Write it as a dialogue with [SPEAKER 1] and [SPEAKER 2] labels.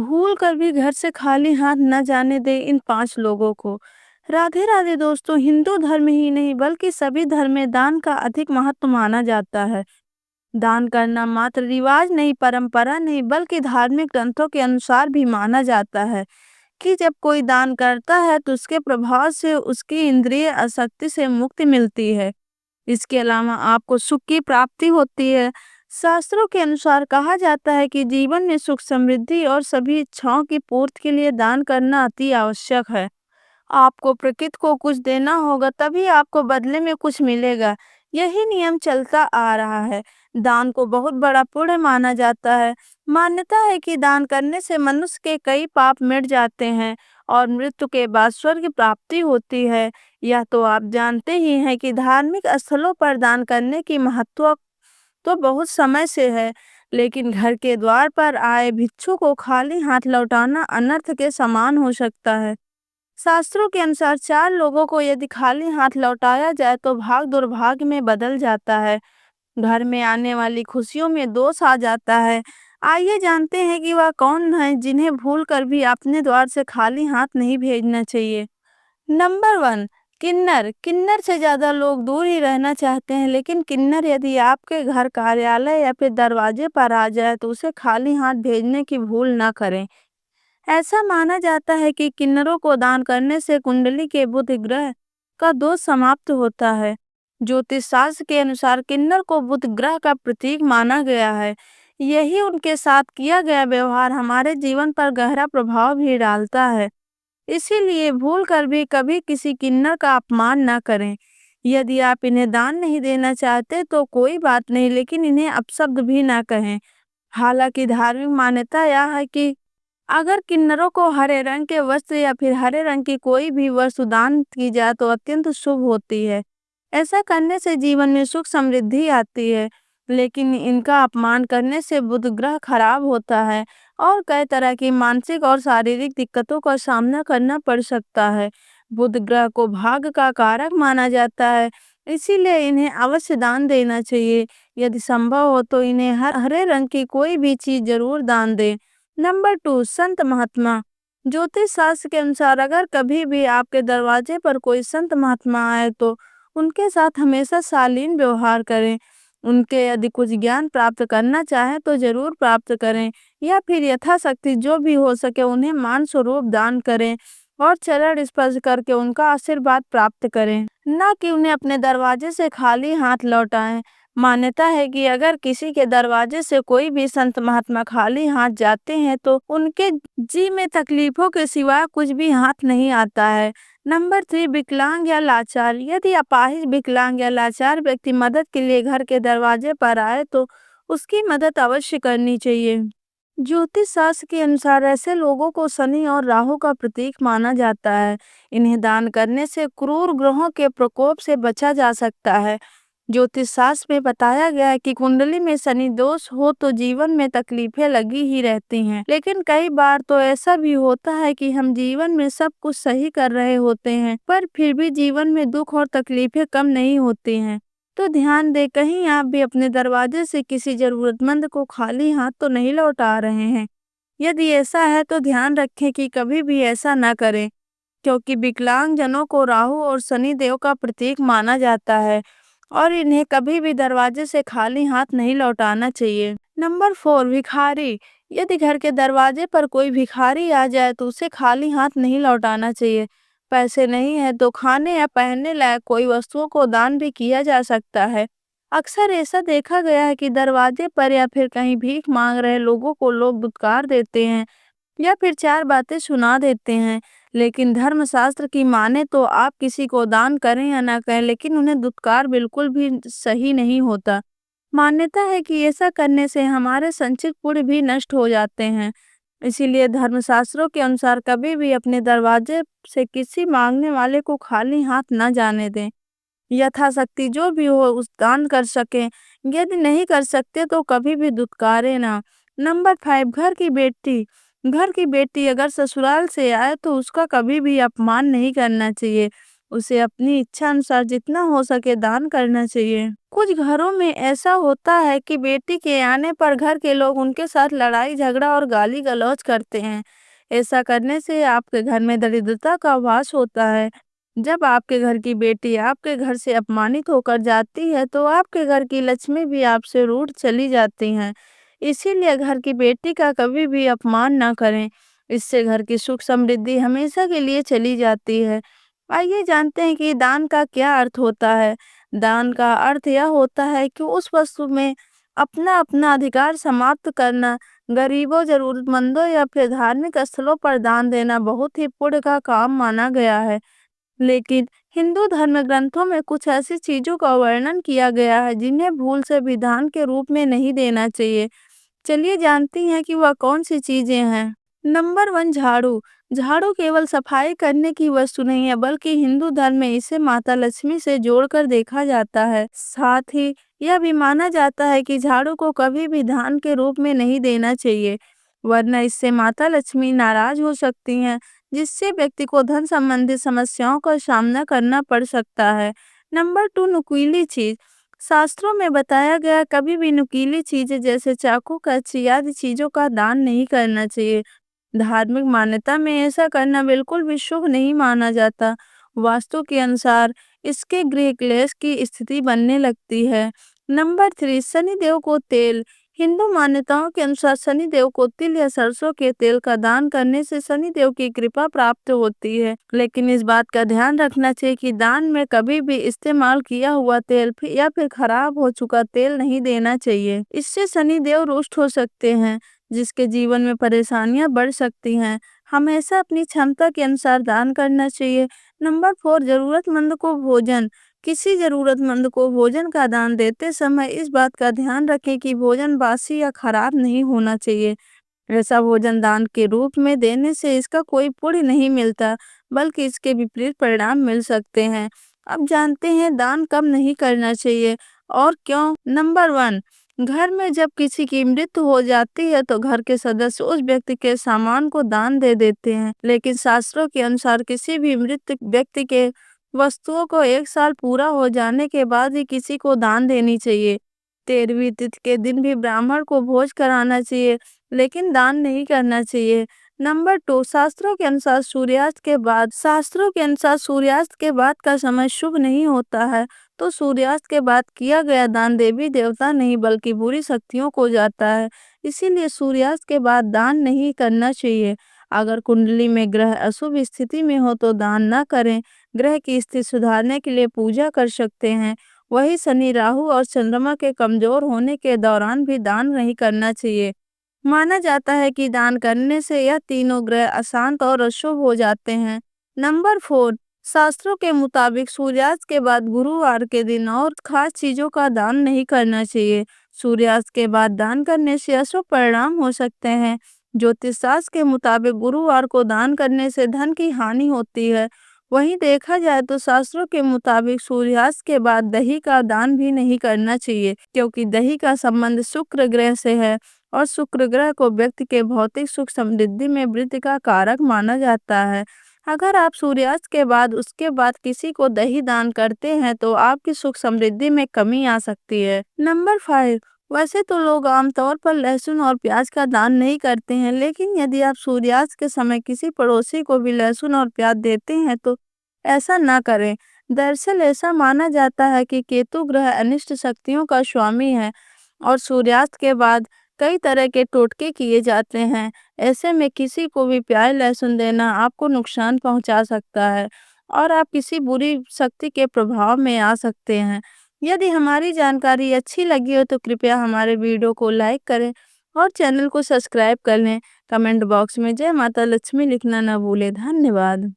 [SPEAKER 1] भूल कर भी घर से खाली हाथ न जाने दे इन 5 लोगों को। राधे राधे दोस्तों, हिंदू धर्म ही नहीं बल्कि सभी धर्म में दान का अधिक महत्व माना जाता है। दान करना मात्र रिवाज नहीं, परंपरा नहीं, बल्कि धार्मिक ग्रंथों के अनुसार भी माना जाता है कि जब कोई दान करता है तो उसके प्रभाव से उसकी इंद्रिय आसक्ति से मुक्ति मिलती है। इसके अलावा आपको सुख की प्राप्ति होती है। शास्त्रों के अनुसार कहा जाता है कि जीवन में सुख, समृद्धि और सभी इच्छाओं की पूर्ति के लिए दान करना अति आवश्यक है। आपको प्रकृति को कुछ देना होगा, तभी आपको बदले में कुछ मिलेगा। यही नियम चलता आ रहा है। दान को बहुत बड़ा पुण्य माना जाता है। मान्यता है कि दान करने से मनुष्य के कई पाप मिट जाते हैं और मृत्यु के बाद स्वर्ग प्राप्ति होती है। यह तो आप जानते ही हैं कि धार्मिक स्थलों पर दान करने की महत्व तो बहुत समय से है, लेकिन घर के द्वार पर आए भिक्षु को खाली हाथ लौटाना अनर्थ के समान हो सकता है। शास्त्रों के अनुसार 4 लोगों को यदि खाली हाथ लौटाया जाए तो भाग दुर्भाग्य में बदल जाता है। घर में आने वाली खुशियों में दोष आ जाता है। आइए जानते हैं कि वह कौन है जिन्हें भूल कर भी अपने द्वार से खाली हाथ नहीं भेजना चाहिए। नंबर 1, किन्नर। किन्नर से ज़्यादा लोग दूर ही रहना चाहते हैं, लेकिन किन्नर यदि आपके घर, कार्यालय या फिर दरवाजे पर आ जाए तो उसे खाली हाथ भेजने की भूल न करें। ऐसा माना जाता है कि किन्नरों को दान करने से कुंडली के बुध ग्रह का दोष समाप्त होता है। ज्योतिष शास्त्र के अनुसार किन्नर को बुध ग्रह का प्रतीक माना गया है। यही उनके साथ किया गया व्यवहार हमारे जीवन पर गहरा प्रभाव भी डालता है। इसीलिए भूल कर भी कभी किसी किन्नर का अपमान न करें। यदि आप इन्हें दान नहीं देना चाहते तो कोई बात नहीं, लेकिन इन्हें अपशब्द भी ना कहें। हालांकि धार्मिक मान्यता यह है कि अगर किन्नरों को हरे रंग के वस्त्र या फिर हरे रंग की कोई भी वस्तु दान की जाए तो अत्यंत शुभ होती है। ऐसा करने से जीवन में सुख समृद्धि आती है, लेकिन इनका अपमान करने से बुध ग्रह खराब होता है और कई तरह की मानसिक और शारीरिक दिक्कतों का सामना करना पड़ सकता है। बुध ग्रह को भाग्य का कारक माना जाता है, इसीलिए इन्हें अवश्य दान देना चाहिए। यदि संभव हो तो इन्हें हरे रंग की कोई भी चीज जरूर दान दें। नंबर 2, संत महात्मा। ज्योतिष शास्त्र के अनुसार अगर कभी भी आपके दरवाजे पर कोई संत महात्मा आए तो उनके साथ हमेशा शालीन व्यवहार करें। उनके यदि कुछ ज्ञान प्राप्त करना चाहें तो जरूर प्राप्त करें, या फिर यथाशक्ति जो भी हो सके उन्हें मान स्वरूप दान करें और चरण स्पर्श करके उनका आशीर्वाद प्राप्त करें, न कि उन्हें अपने दरवाजे से खाली हाथ लौटाएं। मान्यता है कि अगर किसी के दरवाजे से कोई भी संत महात्मा खाली हाथ जाते हैं तो उनके जी में तकलीफों के सिवा कुछ भी हाथ नहीं आता है। नंबर 3, विकलांग या लाचार। यदि अपाहिज, विकलांग या लाचार व्यक्ति मदद के लिए घर के दरवाजे पर आए तो उसकी मदद अवश्य करनी चाहिए। ज्योतिष शास्त्र के अनुसार ऐसे लोगों को शनि और राहु का प्रतीक माना जाता है। इन्हें दान करने से क्रूर ग्रहों के प्रकोप से बचा जा सकता है। ज्योतिष शास्त्र में बताया गया है कि कुंडली में शनि दोष हो तो जीवन में तकलीफें लगी ही रहती हैं, लेकिन कई बार तो ऐसा भी होता है कि हम जीवन में सब कुछ सही कर रहे होते हैं पर फिर भी जीवन में दुख और तकलीफें कम नहीं होती हैं। तो ध्यान दें, कहीं आप भी अपने दरवाजे से किसी जरूरतमंद को खाली हाथ तो नहीं लौटा रहे हैं। यदि ऐसा है तो ध्यान रखें कि कभी भी ऐसा न करें, क्योंकि विकलांग जनों को राहु और शनि देव का प्रतीक माना जाता है और इन्हें कभी भी दरवाजे से खाली हाथ नहीं लौटाना चाहिए। नंबर 4, भिखारी। यदि घर के दरवाजे पर कोई भिखारी आ जाए तो उसे खाली हाथ नहीं लौटाना चाहिए। पैसे नहीं है तो खाने या पहनने लायक कोई वस्तुओं को दान भी किया जा सकता है। अक्सर ऐसा देखा गया है कि दरवाजे पर या फिर कहीं भीख मांग रहे लोगों को लोग दुत्कार देते हैं या फिर 4 बातें सुना देते हैं, लेकिन धर्मशास्त्र की माने तो आप किसी को दान करें या ना करें, लेकिन उन्हें दुत्कार बिल्कुल भी सही नहीं होता। मान्यता है कि ऐसा करने से हमारे संचित पुण्य भी नष्ट हो जाते हैं। इसीलिए धर्मशास्त्रों के अनुसार कभी भी अपने दरवाजे से किसी मांगने वाले को खाली हाथ न जाने दें। यथाशक्ति जो भी हो उस दान कर सकें, यदि नहीं कर सकते तो कभी भी दुत्कारे ना। नंबर 5, घर की बेटी। घर की बेटी अगर ससुराल से आए तो उसका कभी भी अपमान नहीं करना चाहिए। उसे अपनी इच्छा अनुसार जितना हो सके दान करना चाहिए। कुछ घरों में ऐसा होता है कि बेटी के आने पर घर के लोग उनके साथ लड़ाई झगड़ा और गाली गलौज करते हैं। ऐसा करने से आपके घर में दरिद्रता का वास होता है। जब आपके घर की बेटी आपके घर से अपमानित होकर जाती है तो आपके घर की लक्ष्मी भी आपसे रूठ चली जाती हैं। इसीलिए घर की बेटी का कभी भी अपमान ना करें। इससे घर की सुख समृद्धि हमेशा के लिए चली जाती है। आइए जानते हैं कि दान का क्या अर्थ होता है। दान का अर्थ यह होता है कि उस वस्तु में अपना अपना अधिकार समाप्त करना, गरीबों, जरूरतमंदों या फिर धार्मिक स्थलों पर दान देना बहुत ही पुण्य का काम माना गया है। लेकिन हिंदू धर्म ग्रंथों में कुछ ऐसी चीजों का वर्णन किया गया है जिन्हें भूल से भी दान के रूप में नहीं देना चाहिए। चलिए जानती हैं कि वह कौन सी चीजें हैं। नंबर 1, झाड़ू। झाड़ू केवल सफाई करने की वस्तु नहीं है बल्कि हिंदू धर्म में इसे माता लक्ष्मी से जोड़कर देखा जाता है। साथ ही यह भी माना जाता है कि झाड़ू को कभी भी दान के रूप में नहीं देना चाहिए, वरना इससे माता लक्ष्मी नाराज हो सकती हैं, जिससे व्यक्ति को धन संबंधी समस्याओं का सामना करना पड़ सकता है। नंबर 2, नुकीली चीज। शास्त्रों में बताया गया कभी भी नुकीली चीजें जैसे चाकू, कैंची आदि चीजों का दान नहीं करना चाहिए। धार्मिक मान्यता में ऐसा करना बिल्कुल भी शुभ नहीं माना जाता। वास्तु के अनुसार इसके गृह क्लेश की स्थिति बनने लगती है। नंबर 3, शनिदेव को तेल। हिंदू मान्यताओं के अनुसार शनिदेव को तिल या सरसों के तेल का दान करने से शनिदेव की कृपा प्राप्त होती है। लेकिन इस बात का ध्यान रखना चाहिए कि दान में कभी भी इस्तेमाल किया हुआ तेल या फिर खराब हो चुका तेल नहीं देना चाहिए। इससे शनिदेव रुष्ट हो सकते हैं, जिसके जीवन में परेशानियां बढ़ सकती हैं। हमेशा अपनी क्षमता के अनुसार दान करना चाहिए। नंबर 4, जरूरतमंद को भोजन। किसी जरूरतमंद को भोजन का दान देते समय इस बात का ध्यान रखें कि भोजन बासी या खराब नहीं होना चाहिए। ऐसा भोजन दान के रूप में देने से इसका कोई पुण्य नहीं मिलता, बल्कि इसके विपरीत परिणाम मिल सकते हैं। अब जानते हैं दान कब नहीं करना चाहिए और क्यों। नंबर 1, घर में जब किसी की मृत्यु हो जाती है तो घर के सदस्य उस व्यक्ति के सामान को दान दे देते हैं। लेकिन शास्त्रों के अनुसार किसी भी मृत व्यक्ति के वस्तुओं को 1 साल पूरा हो जाने के बाद ही किसी को दान देनी चाहिए। 13वीं तिथि के दिन भी ब्राह्मण को भोज कराना चाहिए, लेकिन दान नहीं करना चाहिए। नंबर 2, शास्त्रों के अनुसार सूर्यास्त के बाद का समय शुभ नहीं होता है, तो सूर्यास्त के बाद किया गया दान देवी देवता नहीं बल्कि बुरी शक्तियों को जाता है। इसीलिए सूर्यास्त के बाद दान नहीं करना चाहिए। अगर कुंडली में ग्रह अशुभ स्थिति में हो तो दान न करें। ग्रह की स्थिति सुधारने के लिए पूजा कर सकते हैं। वही शनि, राहु और चंद्रमा के कमजोर होने के दौरान भी दान नहीं करना चाहिए। माना जाता है कि दान करने से यह तीनों ग्रह अशांत और अशुभ हो जाते हैं। नंबर 4, शास्त्रों के मुताबिक सूर्यास्त के बाद गुरुवार के दिन और खास चीजों का दान नहीं करना चाहिए। सूर्यास्त के बाद दान करने से अशुभ परिणाम हो सकते हैं। ज्योतिष शास्त्र के मुताबिक गुरुवार को दान करने से धन की हानि होती है। वहीं देखा जाए तो शास्त्रों के मुताबिक सूर्यास्त के बाद दही का दान भी नहीं करना चाहिए, क्योंकि दही का संबंध शुक्र ग्रह से है और शुक्र ग्रह को व्यक्ति के भौतिक सुख समृद्धि में वृद्धि का कारक माना जाता है। अगर आप सूर्यास्त के बाद उसके बाद किसी को दही दान करते हैं तो आपकी सुख समृद्धि में कमी आ सकती है। नंबर 5, वैसे तो लोग आमतौर पर लहसुन और प्याज का दान नहीं करते हैं, लेकिन यदि आप सूर्यास्त के समय किसी पड़ोसी को भी लहसुन और प्याज देते हैं तो ऐसा ना करें। दरअसल ऐसा माना जाता है कि केतु ग्रह अनिष्ट शक्तियों का स्वामी है और सूर्यास्त के बाद कई तरह के टोटके किए जाते हैं। ऐसे में किसी को भी प्याज लहसुन देना आपको नुकसान पहुंचा सकता है और आप किसी बुरी शक्ति के प्रभाव में आ सकते हैं। यदि हमारी जानकारी अच्छी लगी हो तो कृपया हमारे वीडियो को लाइक करें और चैनल को सब्सक्राइब कर लें। कमेंट बॉक्स में जय माता लक्ष्मी लिखना न भूलें। धन्यवाद।